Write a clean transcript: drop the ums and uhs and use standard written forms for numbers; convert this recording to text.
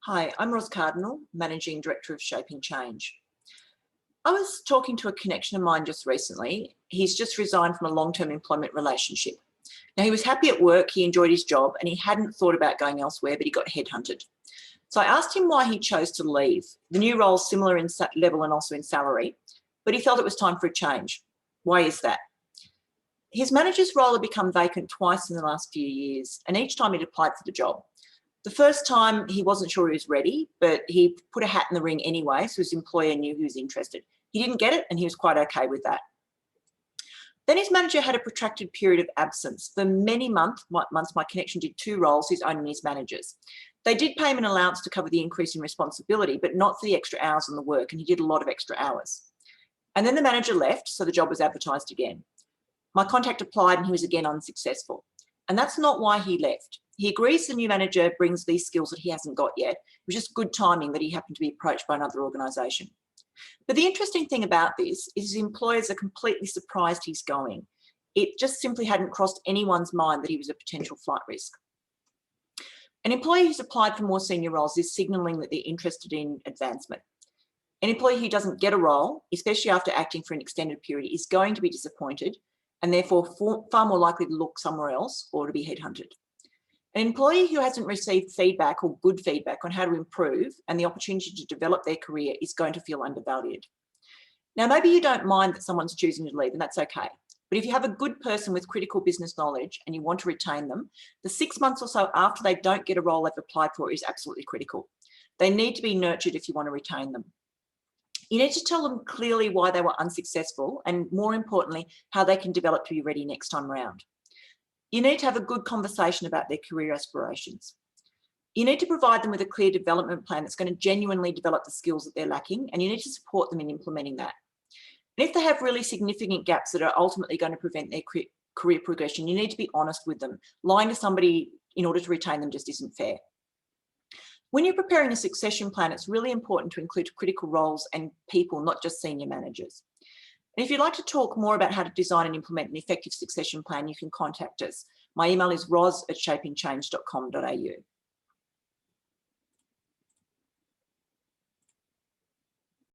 Hi, I'm Ros Cardinal, Managing Director of Shaping Change. I was talking to a connection of mine just recently. He's just resigned from a long-term employment relationship. Now, he was happy at work, he enjoyed his job, and he hadn't thought about going elsewhere, but he got headhunted. So I asked him why he chose to leave. The new role's similar in level and also in salary, but he felt it was time for a change. Why is that? His manager's role had become vacant twice in the last few years, and each time he'd applied for the job. The first time he wasn't sure he was ready, but he put a hat in the ring anyway, so his employer knew he was interested. He didn't get it, and he was quite okay with that. Then his manager had a protracted period of absence. For many months, my connection did two roles, his own and his manager's. They did pay him an allowance to cover the increase in responsibility, but not for the extra hours on the work, and he did a lot of extra hours. And then the manager left, so the job was advertised again. My contact applied, and he was again unsuccessful. And that's not why he left. He agrees the new manager brings these skills that he hasn't got yet. It was just good timing that he happened to be approached by another organisation. But the interesting thing about this is his employers are completely surprised he's going. It just simply hadn't crossed anyone's mind that he was a potential flight risk. An employee who's applied for more senior roles is signalling that they're interested in advancement. An employee who doesn't get a role, especially after acting for an extended period, is going to be disappointed and therefore far more likely to look somewhere else or to be headhunted. An employee who hasn't received feedback or good feedback on how to improve and the opportunity to develop their career is going to feel undervalued. Now, maybe you don't mind that someone's choosing to leave, and that's okay. But if you have a good person with critical business knowledge and you want to retain them, the 6 months or so after they don't get a role they've applied for is absolutely critical. They need to be nurtured if you want to retain them. You need to tell them clearly why they were unsuccessful and, more importantly, how they can develop to be ready next time round. You need to have a good conversation about their career aspirations. You need to provide them with a clear development plan that's going to genuinely develop the skills that they're lacking, and you need to support them in implementing that. And if they have really significant gaps that are ultimately going to prevent their career progression, you need to be honest with them. Lying to somebody in order to retain them just isn't fair. When you're preparing a succession plan, it's really important to include critical roles and people, not just senior managers. And if you'd like to talk more about how to design and implement an effective succession plan, you can contact us. My email is ros@shapingchange.com.au.